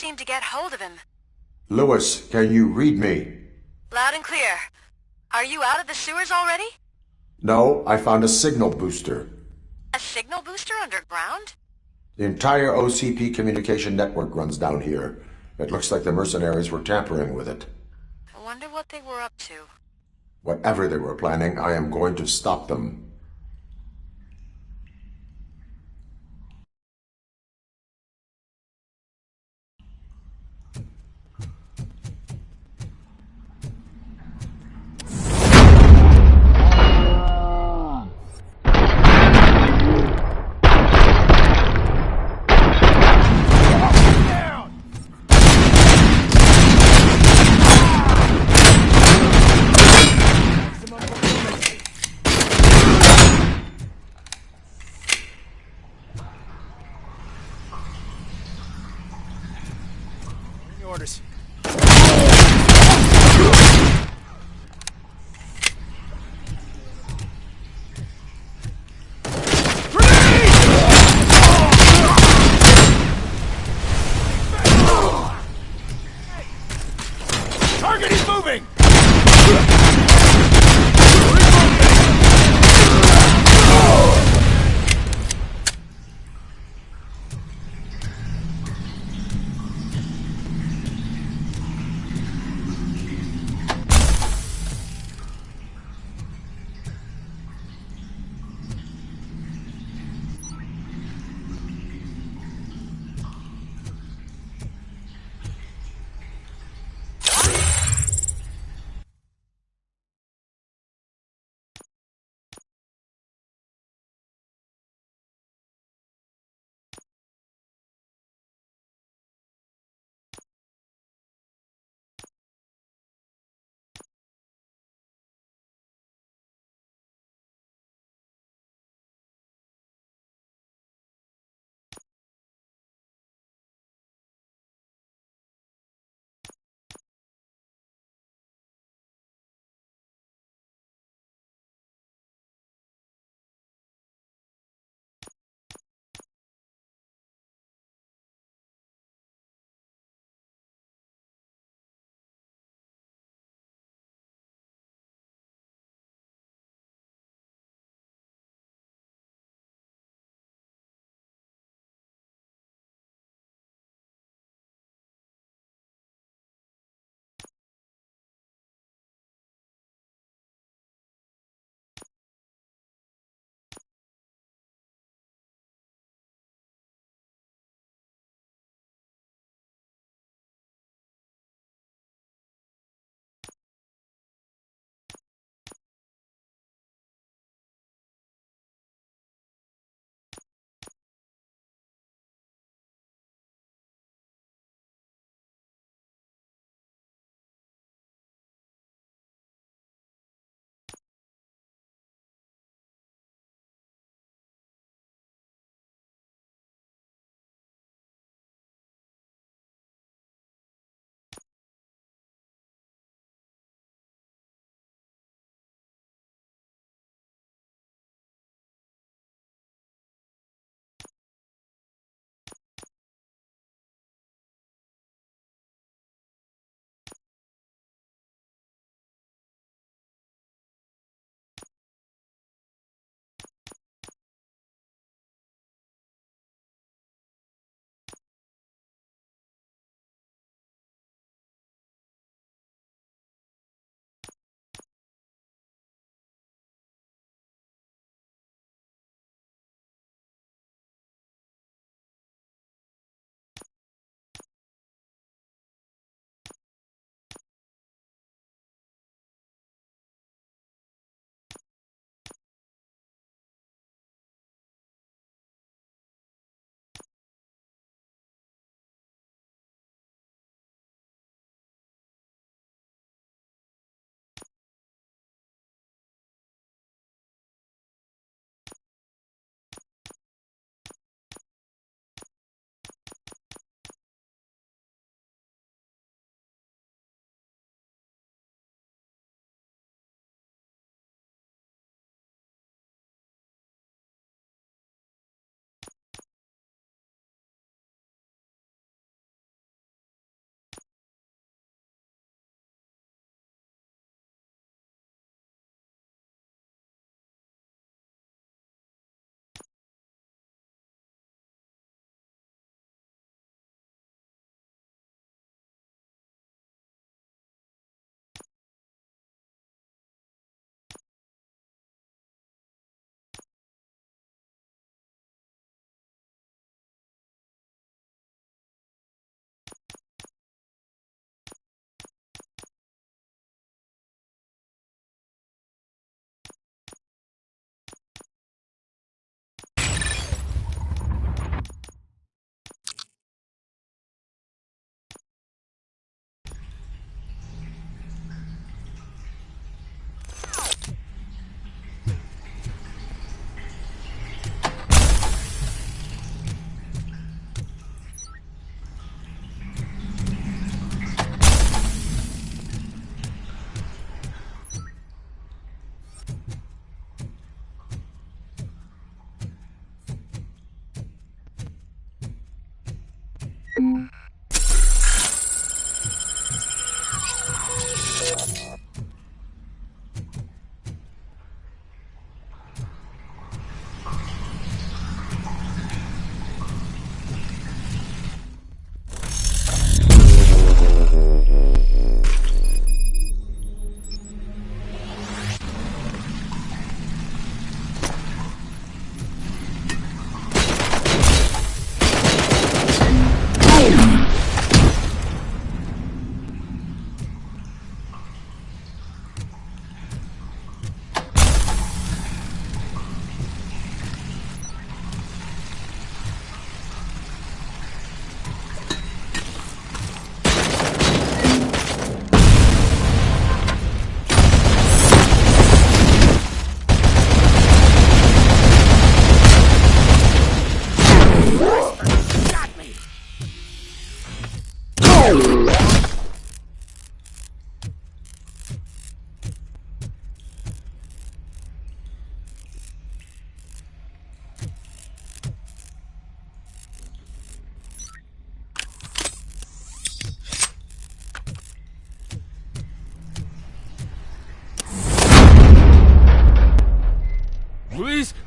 seem to get hold of him. Lewis, can you read me? Loud and clear. Are you out of the sewers already? No, I found a signal booster. A signal booster underground? The entire OCP communication network runs down here. It looks like the mercenaries were tampering with it. I wonder what they were up to. Whatever they were planning, I am going to stop them.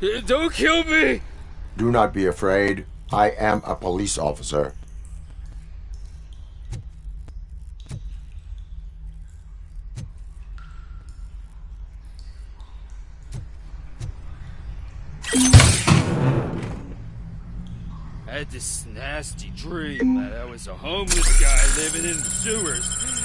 Don't kill me! Do not be afraid. I am a police officer. I had this nasty dream that I was a homeless guy living in the sewers.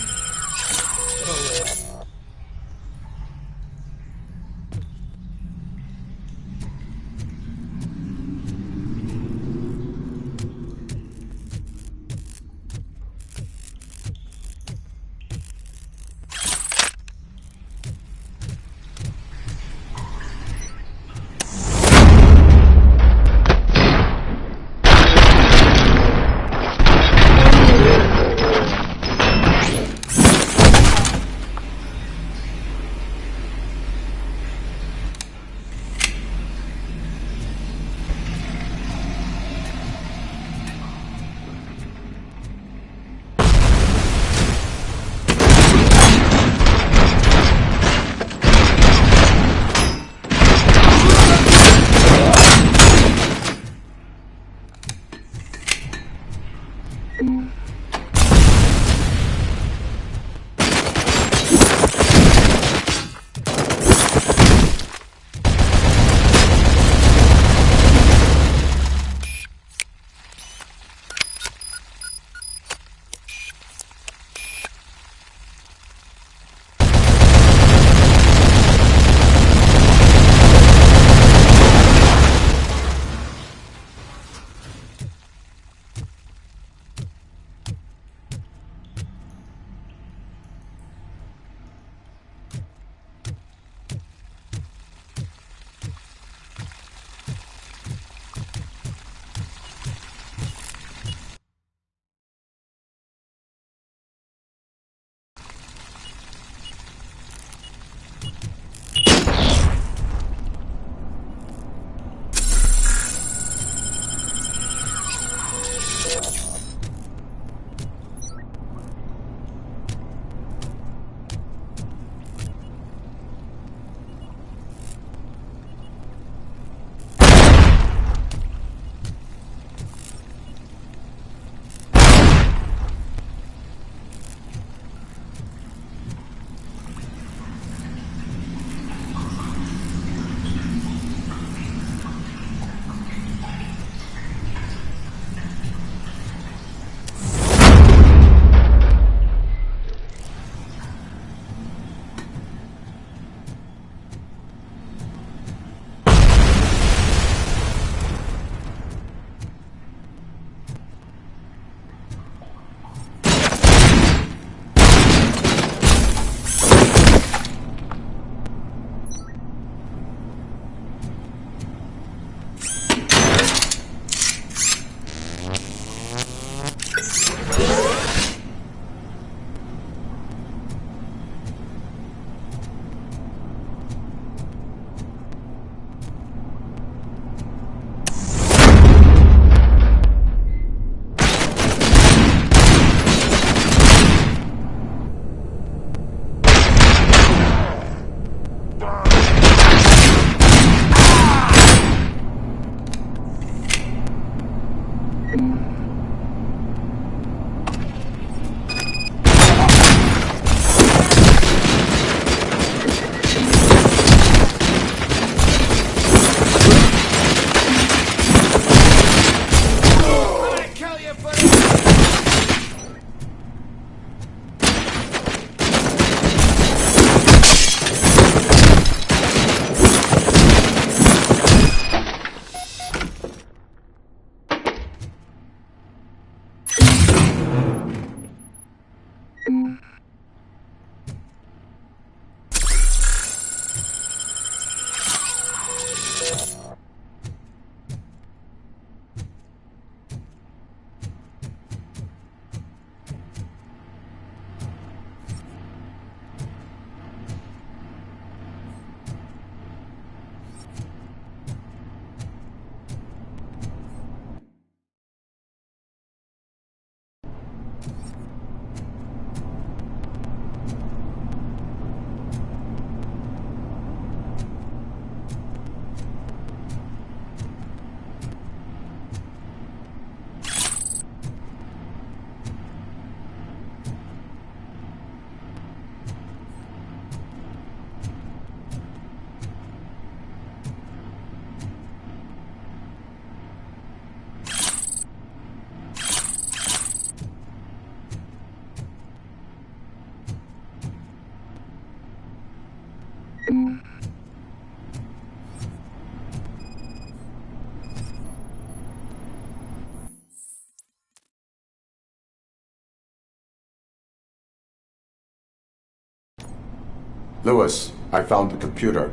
Lewis, I found the computer.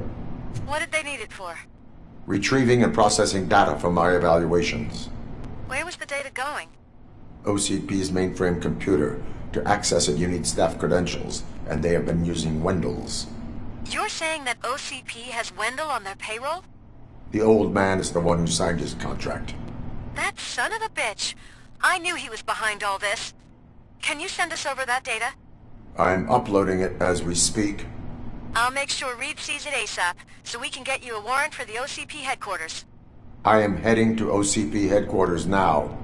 What did they need it for? Retrieving and processing data from my evaluations. Where was the data going? OCP's mainframe computer. To access it, you need staff credentials, and they have been using Wendell's. You're saying that OCP has Wendell on their payroll? The old man is the one who signed his contract. That son of a bitch. I knew he was behind all this. Can you send us over that data? I'm uploading it as we speak. I'll make sure Reed sees it ASAP, so we can get you a warrant for the OCP headquarters. I am heading to OCP headquarters now.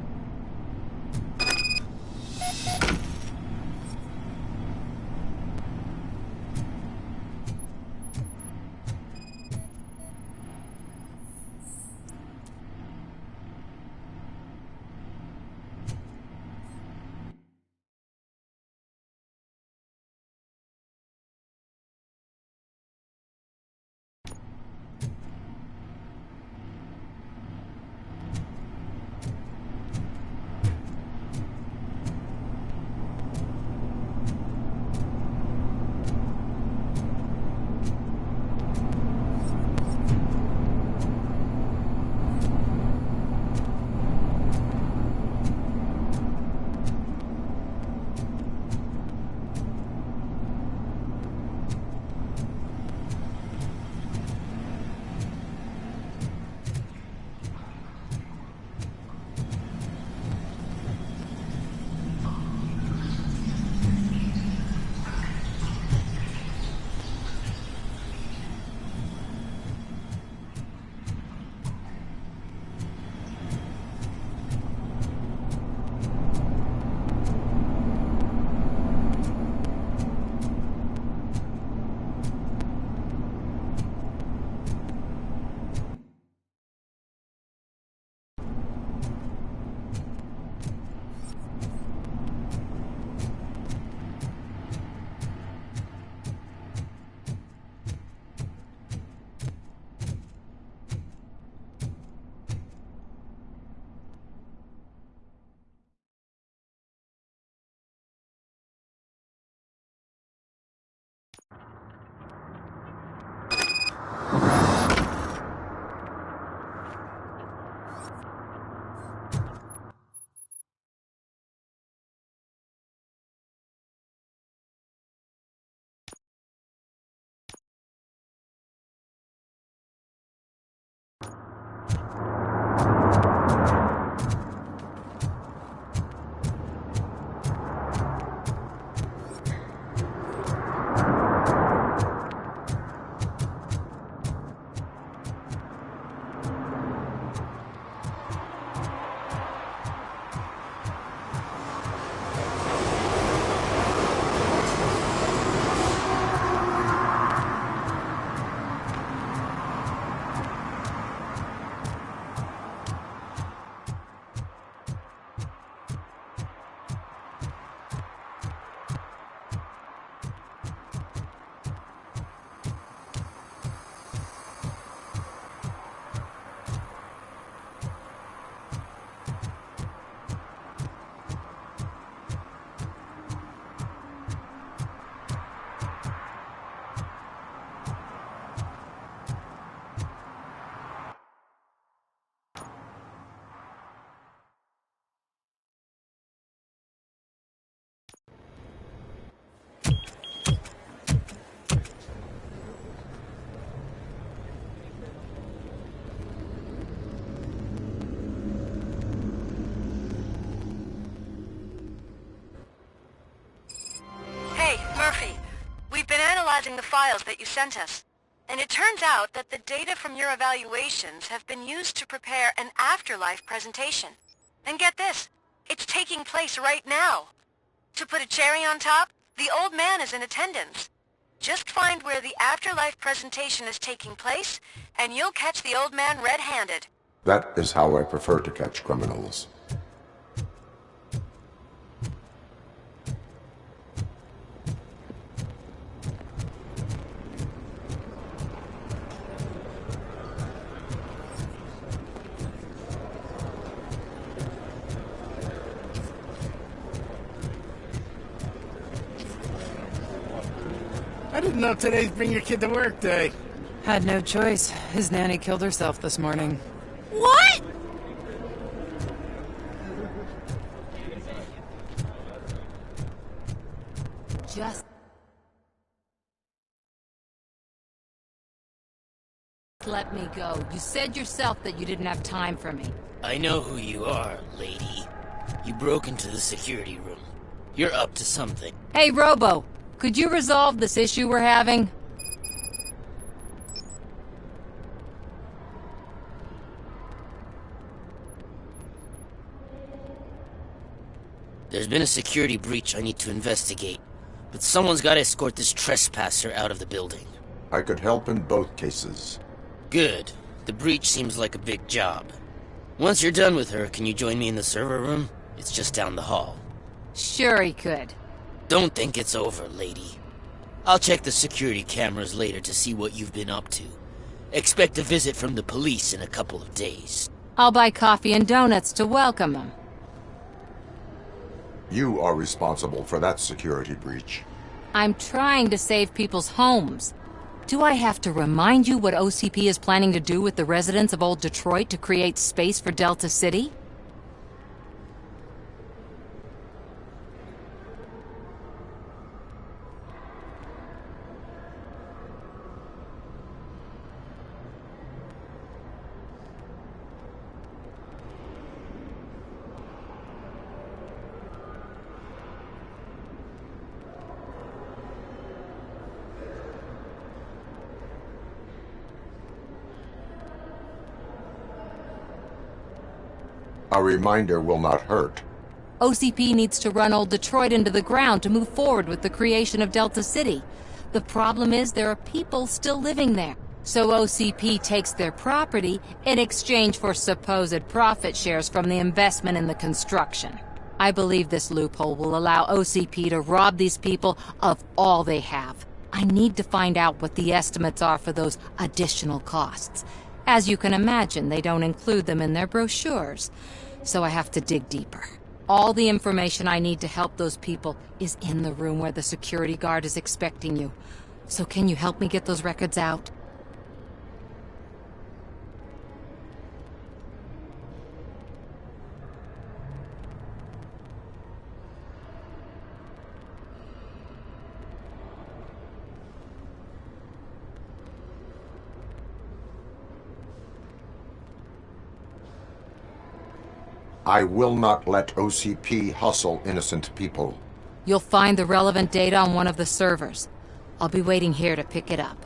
The files that you sent us. And it turns out that the data from your evaluations have been used to prepare an afterlife presentation. And get this, it's taking place right now. To put a cherry on top, the old man is in attendance. Just find where the afterlife presentation is taking place, and you'll catch the old man red-handed. That is how I prefer to catch criminals. How did Didn't know today's bring your kid to work day. Had no choice. His nanny killed herself this morning. What? Just let me go. You said yourself that you didn't have time for me. I know who you are, lady. You broke into the security room. You're up to something. Hey, Robo, could you resolve this issue we're having? There's been a security breach I need to investigate, but someone's got to escort this trespasser out of the building. I could help in both cases. Good. The breach seems like a big job. Once you're done with her, can you join me in the server room? It's just down the hall. Sure he could. Don't think it's over, lady. I'll check the security cameras later to see what you've been up to. Expect a visit from the police in a couple of days. I'll buy coffee and donuts to welcome him. You are responsible for that security breach. I'm trying to save people's homes. Do I have to remind you what OCP is planning to do with the residents of Old Detroit to create space for Delta City? A reminder will not hurt. OCP needs to run Old Detroit into the ground to move forward with the creation of Delta City. The problem is there are people still living there. So OCP takes their property in exchange for supposed profit shares from the investment in the construction. I believe this loophole will allow OCP to rob these people of all they have. I need to find out what the estimates are for those additional costs. As you can imagine, they don't include them in their brochures, so I have to dig deeper. All the information I need to help those people is in the room where the security guard is expecting you. So can you help me get those records out? I will not let OCP hustle innocent people. You'll find the relevant data on one of the servers. I'll be waiting here to pick it up.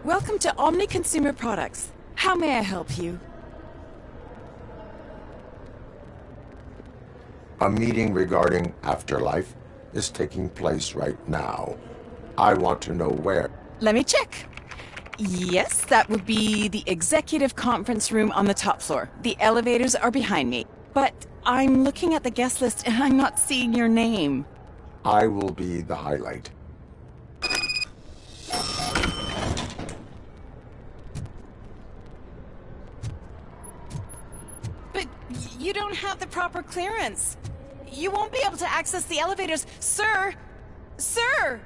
Welcome to Omni Consumer Products. How may I help you? A meeting regarding afterlife is taking place right now. I want to know where. Let me check. Yes, that would be the executive conference room on the top floor. The elevators are behind me. But I'm looking at the guest list and I'm not seeing your name. I will be the highlight. But you don't have the proper clearance. You won't be able to access the elevators. Sir! Sir!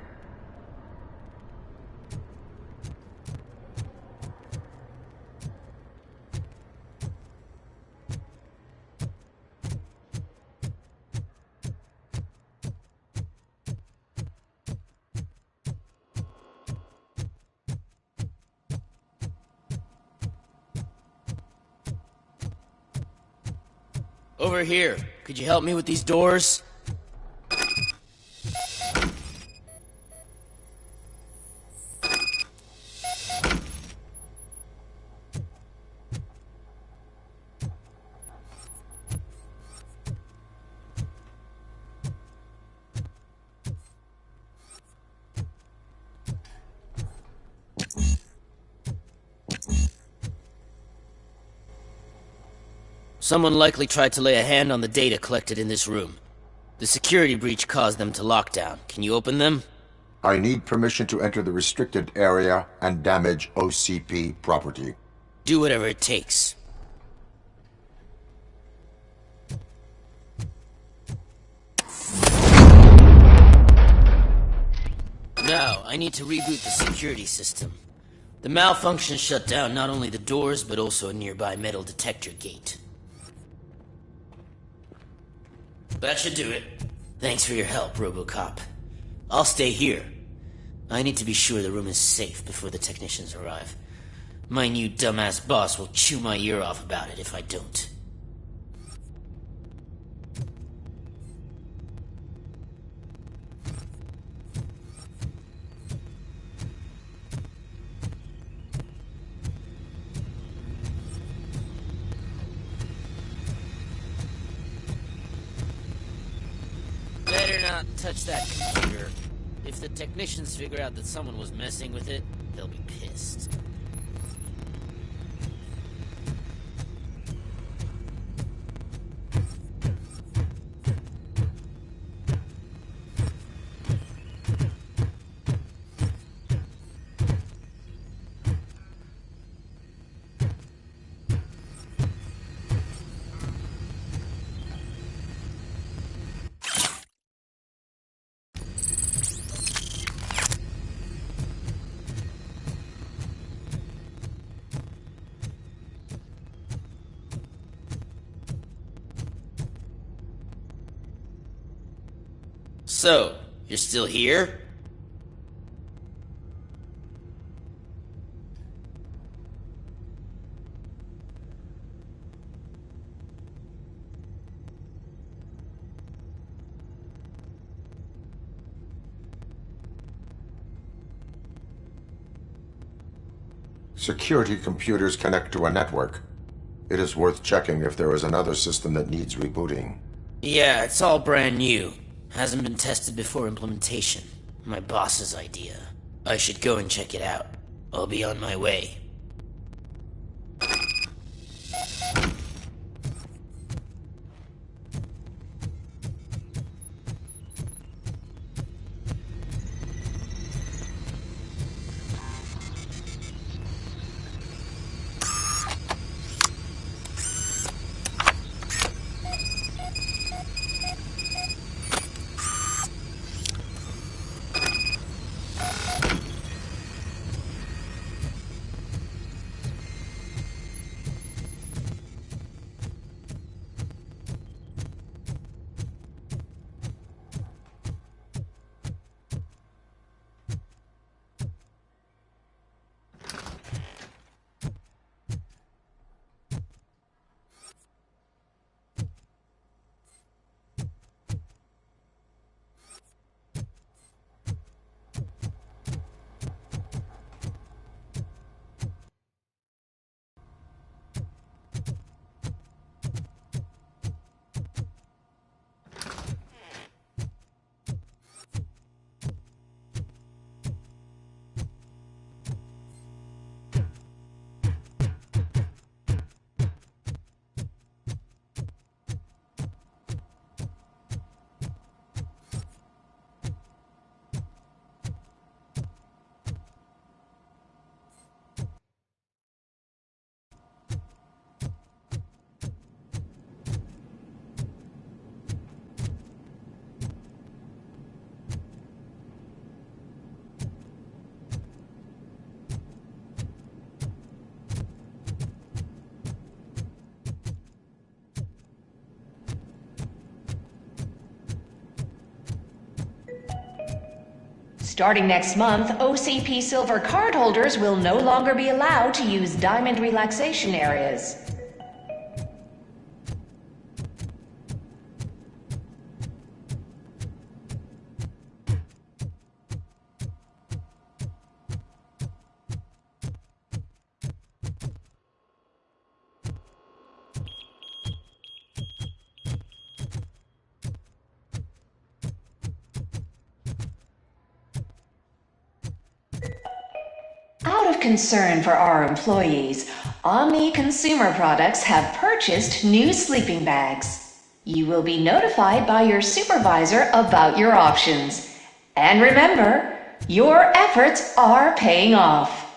Over here. Could you help me with these doors? Someone likely tried to lay a hand on the data collected in this room. The security breach caused them to lock down. Can you open them? I need permission to enter the restricted area and damage OCP property. Do whatever it takes. Now, I need to reboot the security system. The malfunction shut down not only the doors, but also a nearby metal detector gate. That should do it. Thanks for your help, Robocop. I'll stay here. I need to be sure the room is safe before the technicians arrive. My new dumbass boss will chew my ear off about it if I don't. Better not touch that computer. If the technicians figure out that someone was messing with it, they'll be pissed. So, you're still here? Security computers connect to a network. It is worth checking if there is another system that needs rebooting. Yeah, it's all brand new. Hasn't been tested before implementation. My boss's idea. I should go and check it out. I'll be on my way. Starting next month, OCP Silver cardholders will no longer be allowed to use diamond relaxation areas. Out of concern for our employees, Omni Consumer Products have purchased new sleeping bags. You will be notified by your supervisor about your options. And remember, your efforts are paying off.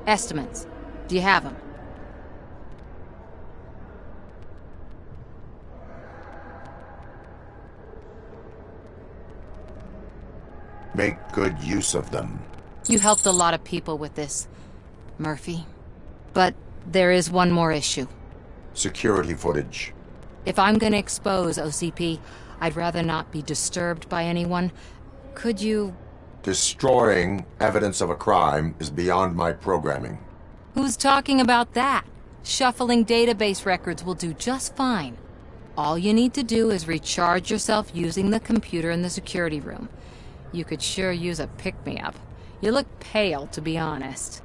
Estimates. Do you have them? Make good use of them. You helped a lot of people with this, Murphy. But there is one more issue. Security footage. If I'm gonna expose OCP, I'd rather not be disturbed by anyone. Could you... Destroying evidence of a crime is beyond my programming. Who's talking about that? Shuffling database records will do just fine. All you need to do is recharge yourself using the computer in the security room. You could sure use a pick-me-up. You look pale, to be honest.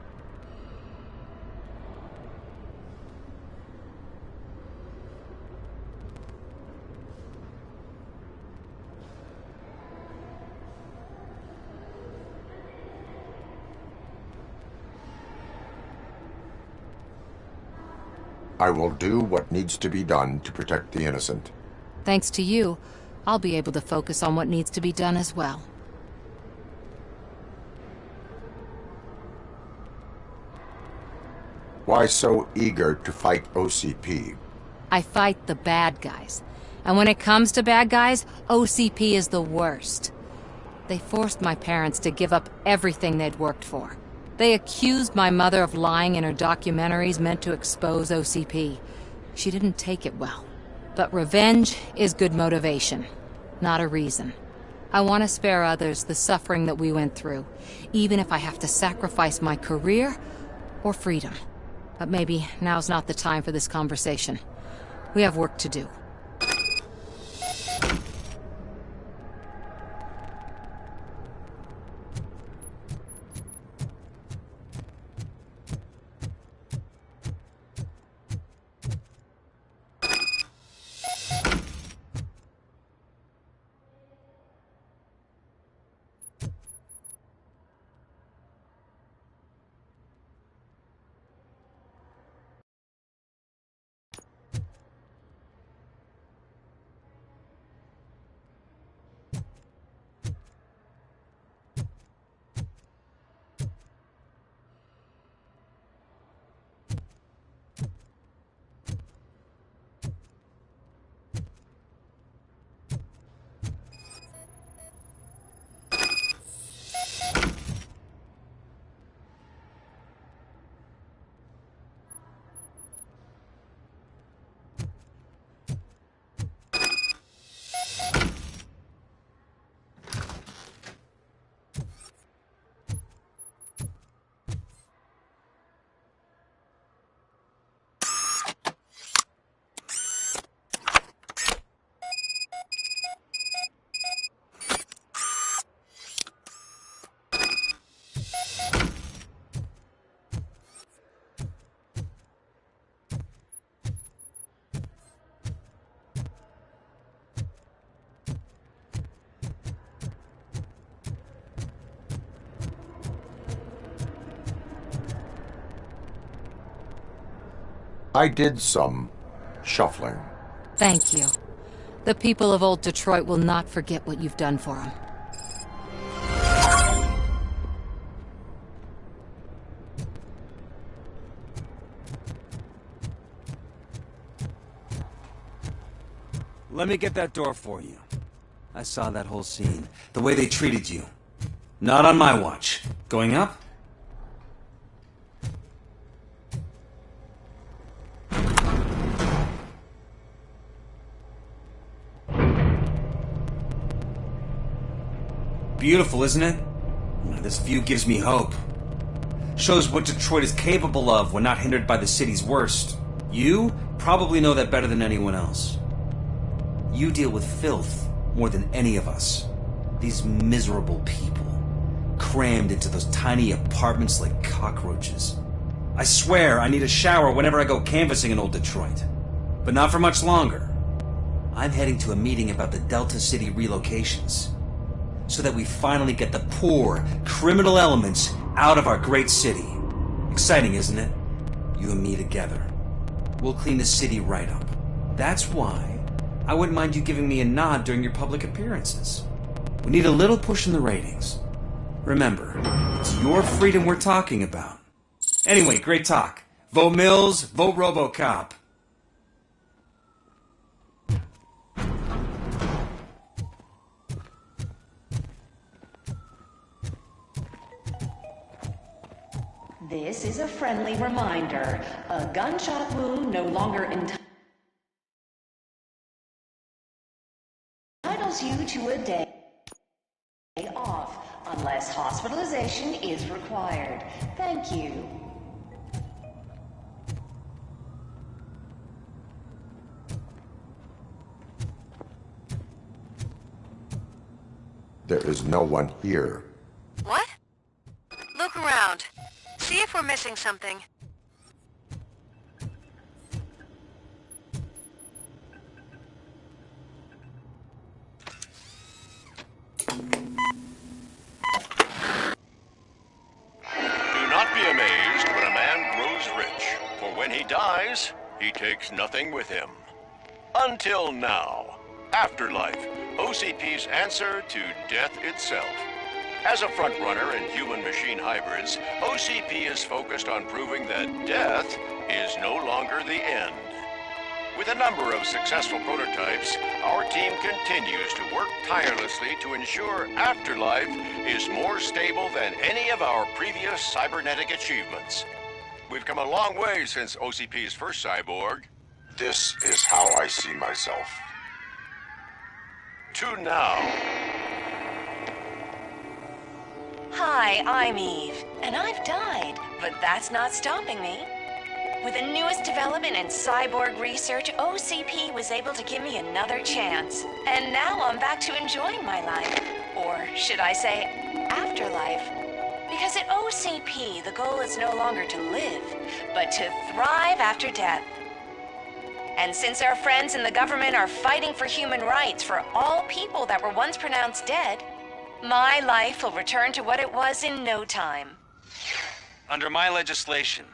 I will do what needs to be done to protect the innocent. Thanks to you, I'll be able to focus on what needs to be done as well. Why so eager to fight OCP? I fight the bad guys. And when it comes to bad guys, OCP is the worst. They forced my parents to give up everything they'd worked for. They accused my mother of lying in her documentaries meant to expose OCP. She didn't take it well. But revenge is good motivation, not a reason. I want to spare others the suffering that we went through, even if I have to sacrifice my career or freedom. But maybe now's not the time for this conversation. We have work to do. I did some shuffling. Thank you. The people of old Detroit will not forget what you've done for them. Let me get that door for you. I saw that whole scene. The way they treated you. Not on my watch. Going up? Beautiful, isn't it? This view gives me hope. Shows what Detroit is capable of when not hindered by the city's worst. You probably know that better than anyone else. You deal with filth more than any of us. These miserable people, crammed into those tiny apartments like cockroaches. I swear I need a shower whenever I go canvassing in old Detroit. But not for much longer. I'm heading to a meeting about the Delta City relocations, so that we finally get the poor, criminal elements out of our great city. Exciting, isn't it? You and me together. We'll clean the city right up. That's why I wouldn't mind you giving me a nod during your public appearances. We need a little push in the ratings. Remember, it's your freedom we're talking about. Anyway, great talk. Vote Mills, vote Robocop. This is a friendly reminder. A gunshot wound no longer entitles you to a day off, unless hospitalization is required. Thank you. There is no one here. What? Look around. See if we're missing something. Do not be amazed when a man grows rich, for when he dies, he takes nothing with him. Until now. Afterlife, OCP's answer to death itself. As a frontrunner in human-machine hybrids, OCP is focused on proving that death is no longer the end. With a number of successful prototypes, our team continues to work tirelessly to ensure Afterlife is more stable than any of our previous cybernetic achievements. We've come a long way since OCP's first cyborg. This is how I see myself. To now. Hi, I'm Eve, and I've died, but that's not stopping me. With the newest development in cyborg research, OCP was able to give me another chance. And now I'm back to enjoying my life. Or should I say, afterlife. Because at OCP, the goal is no longer to live, but to thrive after death. And since our friends in the government are fighting for human rights for all people that were once pronounced dead, my life will return to what it was in no time. Under my legislation,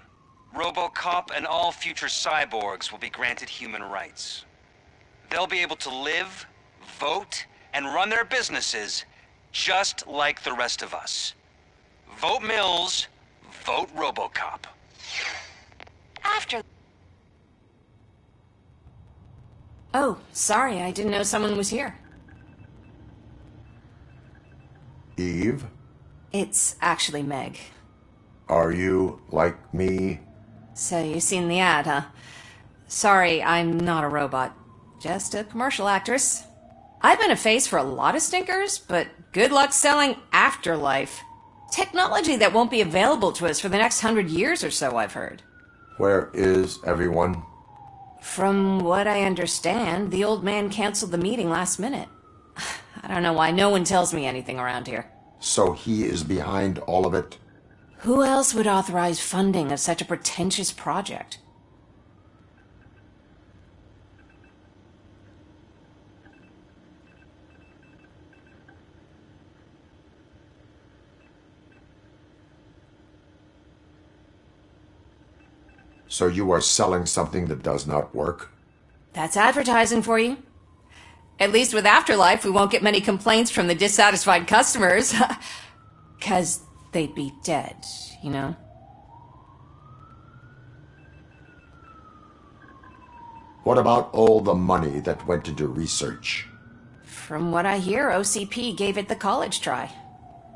Robocop and all future cyborgs will be granted human rights. They'll be able to live, vote, and run their businesses just like the rest of us. Vote Mills, vote Robocop. After... Oh, sorry, I didn't know someone was here. Eve? It's actually Meg. Are you like me? So you've seen the ad, huh? Sorry, I'm not a robot. Just a commercial actress. I've been a face for a lot of stinkers, but good luck selling Afterlife. Technology that won't be available to us for the next 100 years or so, I've heard. Where is everyone? From what I understand, the old man canceled the meeting last minute. I don't know why no one tells me anything around here. So he is behind all of it? Who else would authorize funding of such a pretentious project? So you are selling something that does not work? That's advertising for you. At least with Afterlife, we won't get many complaints from the dissatisfied customers. 'Cause they'd be dead, you know? What about all the money that went into research? From what I hear, OCP gave it the college try.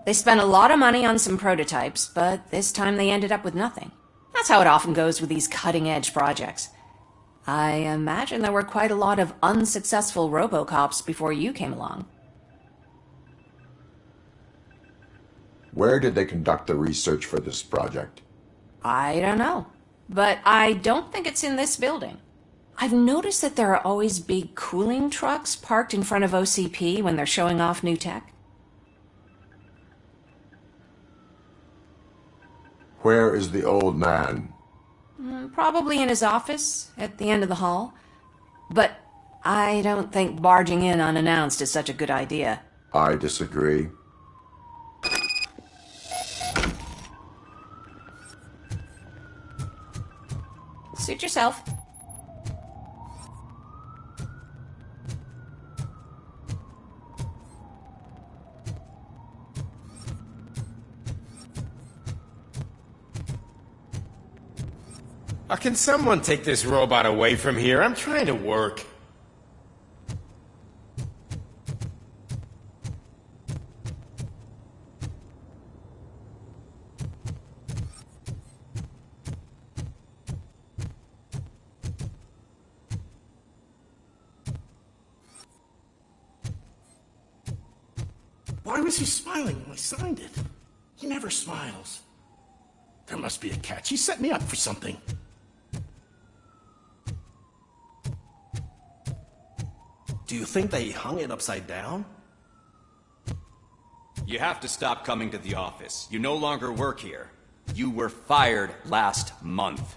They spent a lot of money on some prototypes, but this time they ended up with nothing. That's how it often goes with these cutting-edge projects. I imagine there were quite a lot of unsuccessful Robocops before you came along. Where did they conduct the research for this project? I don't know, but I don't think it's in this building. I've noticed that there are always big cooling trucks parked in front of OCP when they're showing off new tech. Where is the old man? Probably in his office, at the end of the hall. But I don't think barging in unannounced is such a good idea. I disagree. Suit yourself. Can someone take this robot away from here? I'm trying to work. Why was he smiling when I signed it? He never smiles. There must be a catch. He set me up for something. Do you think they hung it upside down? You have to stop coming to the office. You no longer work here. You were fired last month.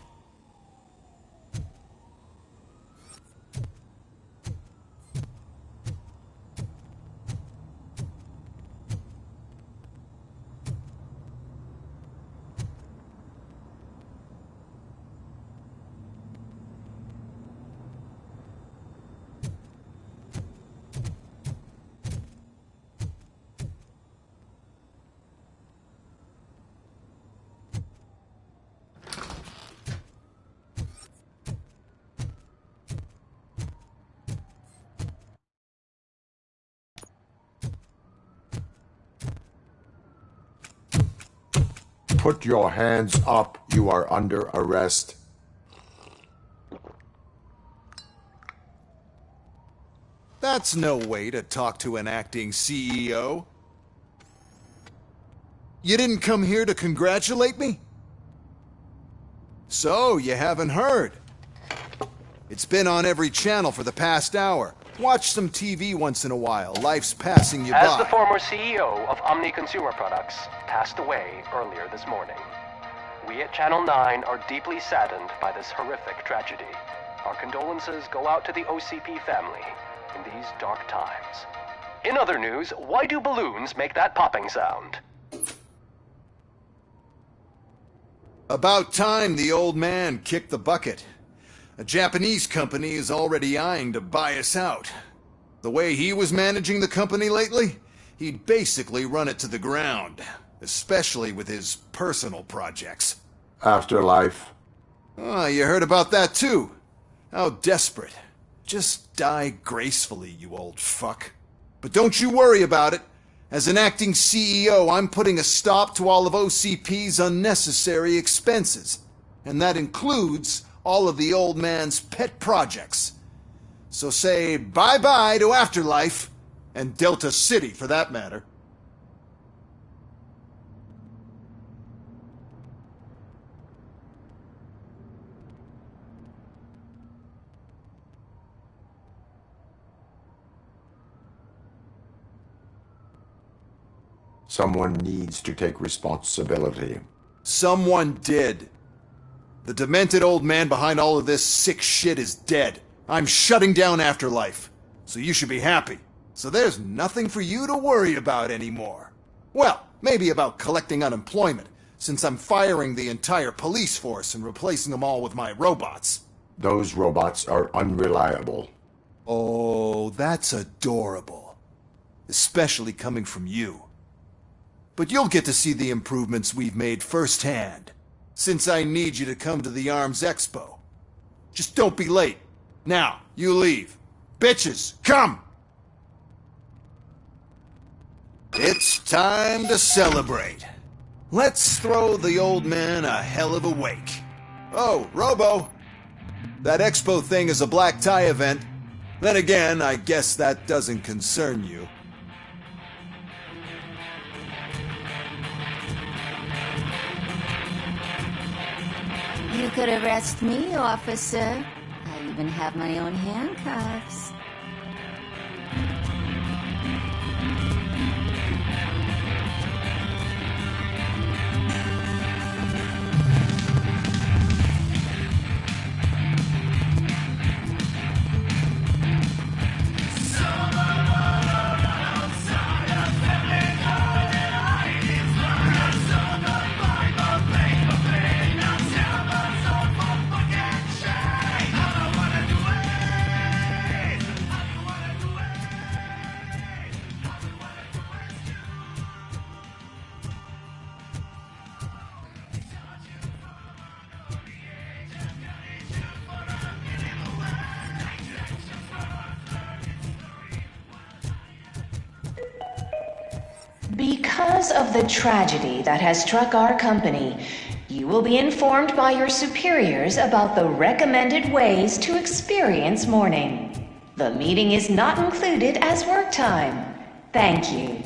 Put your hands up. You are under arrest. That's no way to talk to an acting CEO. You didn't come here to congratulate me? So, you haven't heard. It's been on every channel for the past hour. Watch some TV once in a while. Life's passing you by. As the former CEO of Omni Consumer Products passed away earlier this morning, we at Channel 9 are deeply saddened by this horrific tragedy. Our condolences go out to the OCP family in these dark times. In other news, why do balloons make that popping sound? About time the old man kicked the bucket. A Japanese company is already eyeing to buy us out. The way he was managing the company lately, he'd basically run it to the ground, especially with his personal projects. Afterlife. Oh, you heard about that too. How desperate. Just die gracefully, you old fuck. But don't you worry about it. As an acting CEO, I'm putting a stop to all of OCP's unnecessary expenses. And that includes all of the old man's pet projects. So say bye-bye to Afterlife, and Delta City for that matter. Someone needs to take responsibility. Someone did. The demented old man behind all of this sick shit is dead. I'm shutting down Afterlife. So you should be happy. So there's nothing for you to worry about anymore. Well, maybe about collecting unemployment, since I'm firing the entire police force and replacing them all with my robots. Those robots are unreliable. Oh, that's adorable. Especially coming from you. But you'll get to see the improvements we've made firsthand. Since I need you to come to the ARMS Expo. Just don't be late. Now, you leave. Bitches, come! It's time to celebrate. Let's throw the old man a hell of a wake. Oh, Robo! That Expo thing is a black tie event. Then again, I guess that doesn't concern you. could arrest me, officer. I even have my own handcuffs. Because of the tragedy that has struck our company, you will be informed by your superiors about the recommended ways to experience mourning. The meeting is not included as work time. Thank you.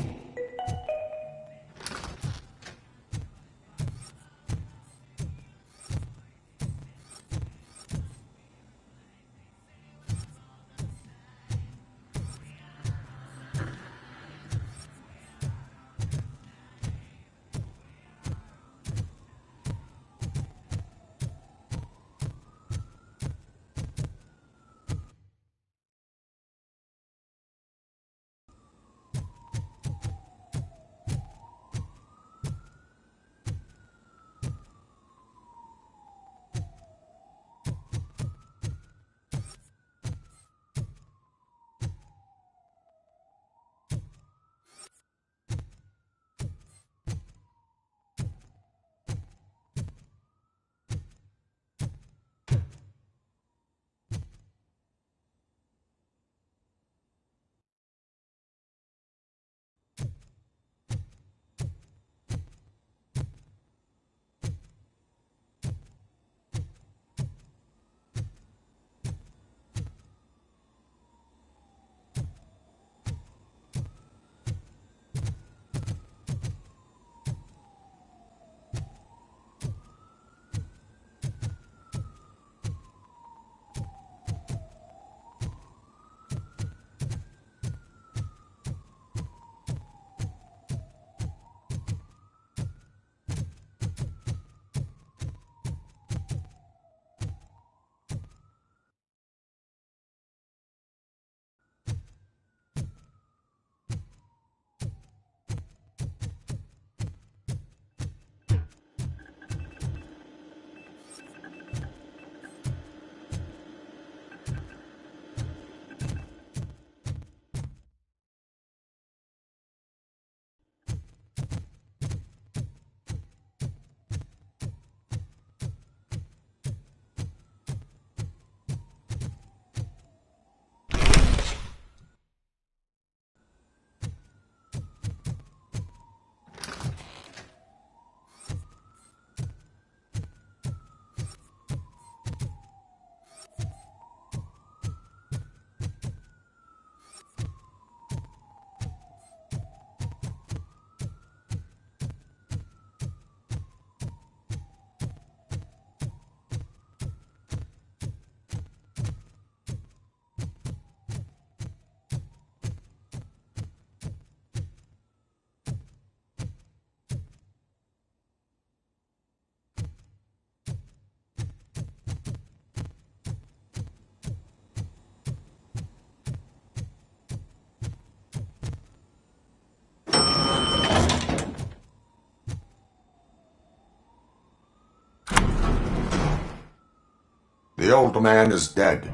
The old man is dead.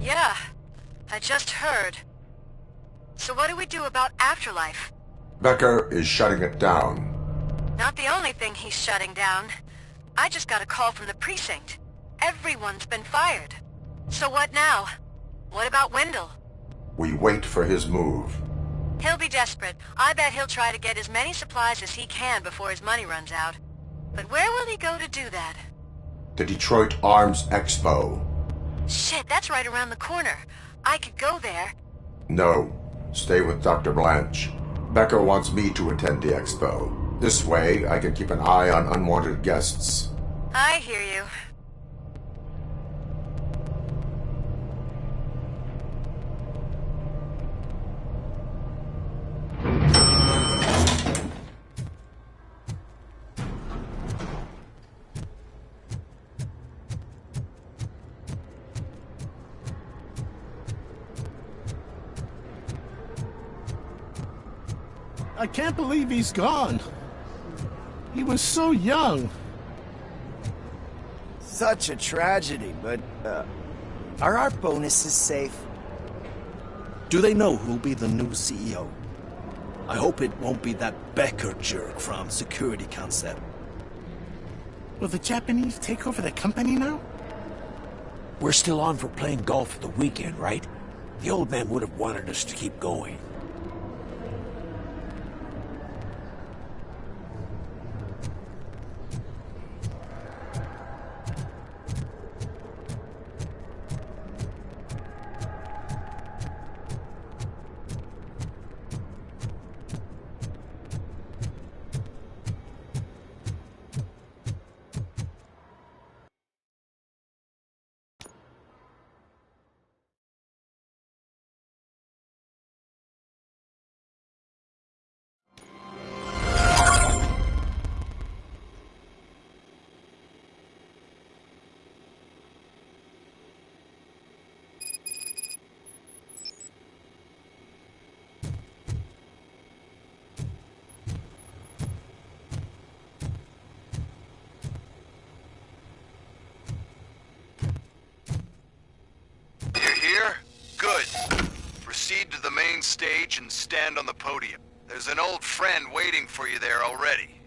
Yeah, I just heard. So what do we do about afterlife? Becker is shutting it down. Not the only thing he's shutting down. I just got a call from the precinct. Everyone's been fired. So what now? What about Wendell? We wait for his move. He'll be desperate. I bet he'll try to get as many supplies as he can before his money runs out. But where will he go to do that? The Detroit Arms Expo. Shit, that's right around the corner. I could go there. No. Stay with Dr. Blanche. Becker wants me to attend the expo. This way, I can keep an eye on unwanted guests. I hear you. I can't believe he's gone. He was so young. Such a tragedy, but, are our bonuses safe? Do they know who'll be the new CEO? I hope it won't be that Becker jerk from Security Concept. Will the Japanese take over the company now? We're still on for playing golf for the weekend, right? The old man would have wanted us to keep going. Proceed to the main stage and stand on the podium. There's an old friend waiting for you there already.